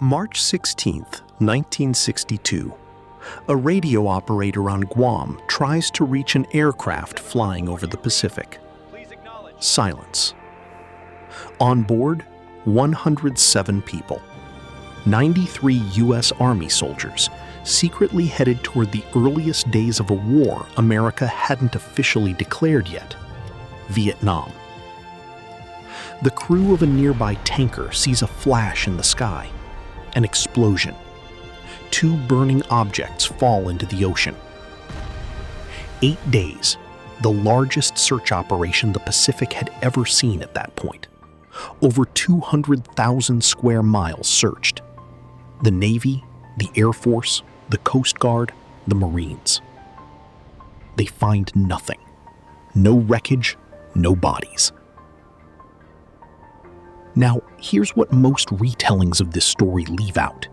March 16, 1962. A radio operator on Guam tries to reach an aircraft flying over the Pacific. Silence. On board, 107 people. 93 U.S. Army soldiers, secretly headed toward the earliest days of a war America hadn't officially declared yet: Vietnam. The crew of a nearby tanker sees a flash in the sky, an explosion. 2 burning objects fall into the ocean. 8 days, the largest search operation the Pacific had ever seen at that point. Over 200,000 square miles searched. The Navy, the Air Force, the Coast Guard, the Marines. They find nothing. No wreckage, no bodies. Now, here's what most retellings of this story leave out.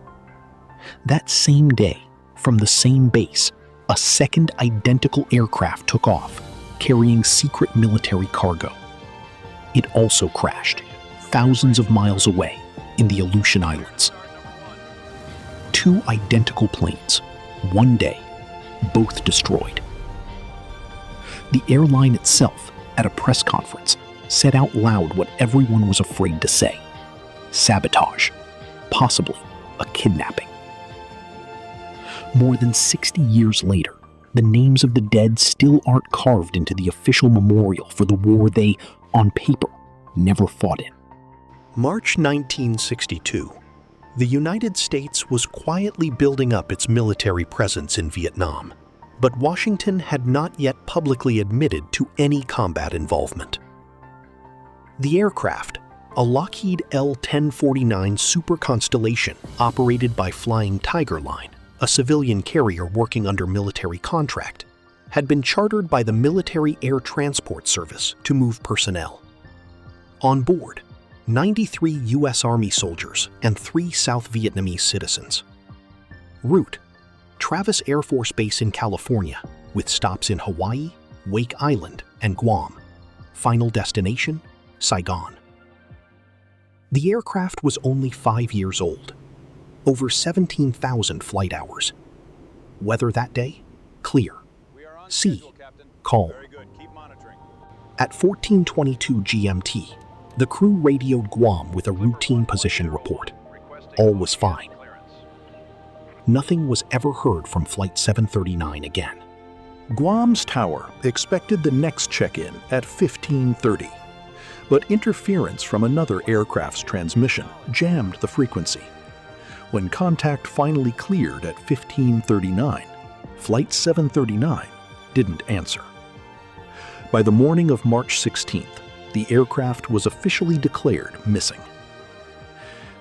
That same day, from the same base, a second identical aircraft took off, carrying secret military cargo. It also crashed, thousands of miles away, in the Aleutian Islands. 2 identical planes, one day, both destroyed. The airline itself, at a press conference, said out loud what everyone was afraid to say: sabotage, possibly a kidnapping. More than 60 years later, the names of the dead still aren't carved into the official memorial for the war they, on paper, never fought in. March 1962. The United States was quietly building up its military presence in Vietnam, but Washington had not yet publicly admitted to any combat involvement. The aircraft, a Lockheed L-1049 Super Constellation operated by Flying Tiger Line, a civilian carrier working under military contract, had been chartered by the Military Air Transport Service to move personnel. On board, 93 U.S. Army soldiers and 3 South Vietnamese citizens. Route: Travis Air Force Base in California, with stops in Hawaii, Wake Island, and Guam. Final destination: Saigon. The aircraft was only 5 years old. Over 17,000 flight hours. Weather that day? Clear. Sea? Calm. At 14:22 GMT, the crew radioed Guam with a routine position report. All was fine. Nothing was ever heard from Flight 739 again. Guam's tower expected the next check-in at 15:30, but interference from another aircraft's transmission jammed the frequency. When contact finally cleared at 15:39, Flight 739 didn't answer. By the morning of March 16th, the aircraft was officially declared missing.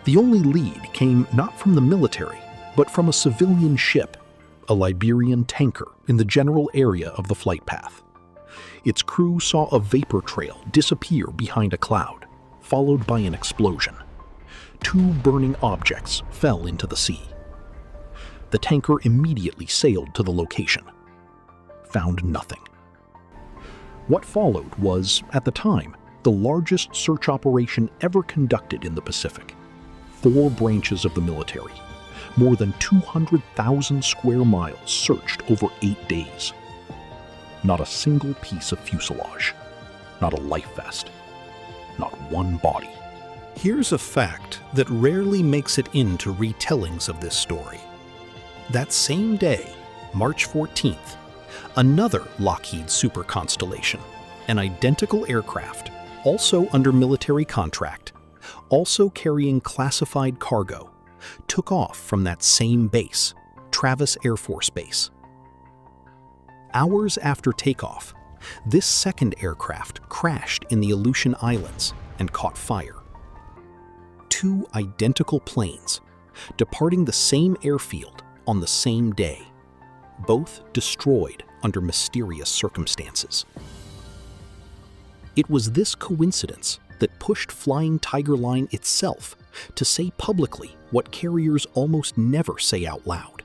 The only lead came not from the military, but from a civilian ship, a Liberian tanker in the general area of the flight path. Its crew saw a vapor trail disappear behind a cloud, followed by an explosion. 2 burning objects fell into the sea. The tanker immediately sailed to the location. Found nothing. What followed was, at the time, the largest search operation ever conducted in the Pacific. 4 branches of the military, more than 200,000 square miles searched over 8 days. Not a single piece of fuselage, not a life vest, not one body. Here's a fact that rarely makes it into retellings of this story. That same day, March 14th, another Lockheed Super Constellation, an identical aircraft, also under military contract, also carrying classified cargo, took off from that same base, Travis Air Force Base. Hours after takeoff, this second aircraft crashed in the Aleutian Islands and caught fire. 2 identical planes, departing the same airfield on the same day, both destroyed under mysterious circumstances. It was this coincidence that pushed Flying Tiger Line itself to say publicly what carriers almost never say out loud: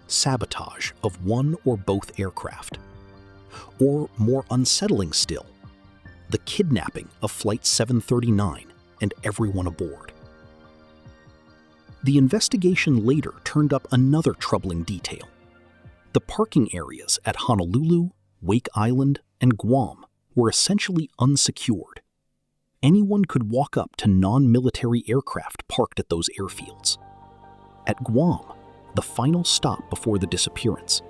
sabotage of one or both aircraft. Or, more unsettling still, the kidnapping of Flight 739 and everyone aboard. The investigation later turned up another troubling detail. The parking areas at Honolulu, Wake Island, and Guam were essentially unsecured. Anyone could walk up to non-military aircraft parked at those airfields. At Guam, the final stop before the disappearance,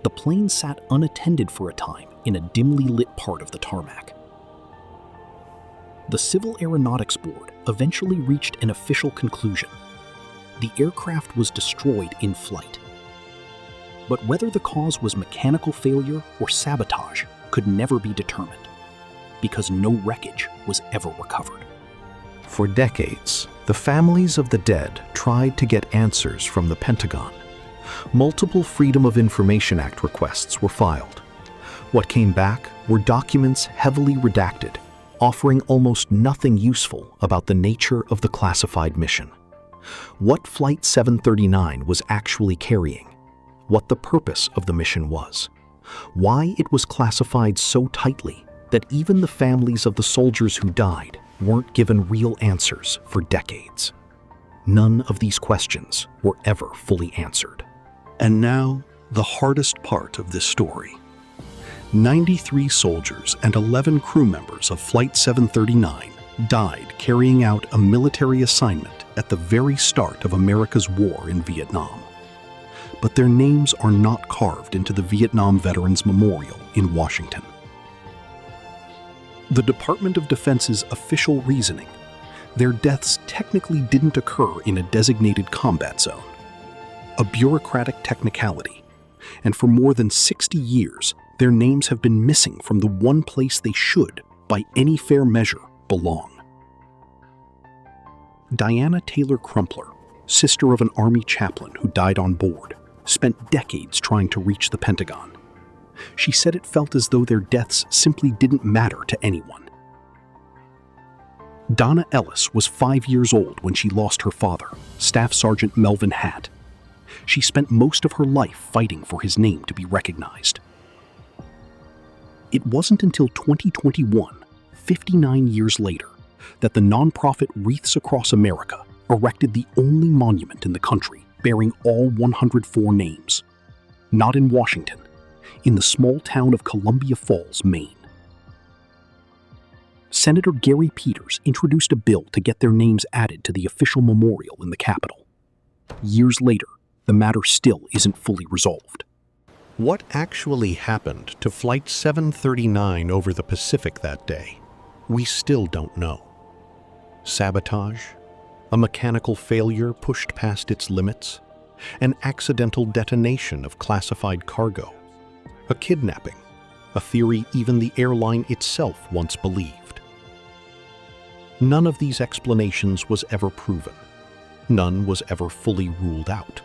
the plane sat unattended for a time in a dimly lit part of the tarmac. The Civil Aeronautics Board eventually reached an official conclusion. The aircraft was destroyed in flight. But whether the cause was mechanical failure or sabotage could never be determined, because no wreckage was ever recovered. For decades, the families of the dead tried to get answers from the Pentagon. Multiple Freedom of Information Act requests were filed. What came back were documents heavily redacted, offering almost nothing useful about the nature of the classified mission. What Flight 739 was actually carrying, what the purpose of the mission was, why it was classified so tightly that even the families of the soldiers who died weren't given real answers for decades. None of these questions were ever fully answered. And now, the hardest part of this story. 93 soldiers and 11 crew members of Flight 739 died carrying out a military assignment at the very start of America's war in Vietnam. But their names are not carved into the Vietnam Veterans Memorial in Washington. The Department of Defense's official reasoning: their deaths technically didn't occur in a designated combat zone. A bureaucratic technicality, and for more than 60 years, their names have been missing from the one place they should, by any fair measure, belong. Diana Taylor Crumpler, sister of an Army chaplain who died on board, spent decades trying to reach the Pentagon. She said it felt as though their deaths simply didn't matter to anyone. Donna Ellis was 5 years old when she lost her father, Staff Sergeant Melvin Hatt. She spent most of her life fighting for his name to be recognized. It wasn't until 2021, 59 years later, that the nonprofit Wreaths Across America erected the only monument in the country bearing all 104 names. Not in Washington, in the small town of Columbia Falls, Maine. Senator Gary Peters introduced a bill to get their names added to the official memorial in the Capitol. Years later, the matter still isn't fully resolved. What actually happened to Flight 739 over the Pacific that day? We still don't know. Sabotage? A mechanical failure pushed past its limits? An accidental detonation of classified cargo? A kidnapping? A theory even the airline itself once believed? None of these explanations was ever proven. None was ever fully ruled out,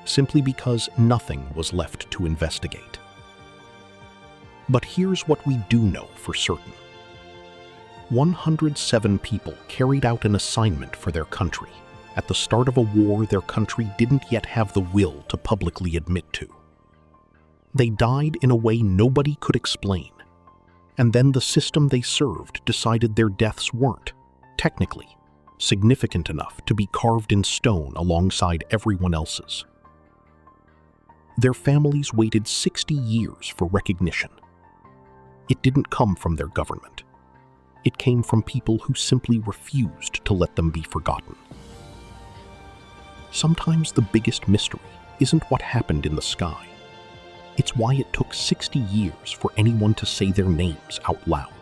simply because nothing was left to investigate. But here's what we do know for certain. 107 people carried out an assignment for their country at the start of a war their country didn't yet have the will to publicly admit to. They died in a way nobody could explain, and then the system they served decided their deaths weren't, technically, significant enough to be carved in stone alongside everyone else's. Their families waited 60 years for recognition. It didn't come from their government. It came from people who simply refused to let them be forgotten. Sometimes the biggest mystery isn't what happened in the sky. It's why it took 60 years for anyone to say their names out loud.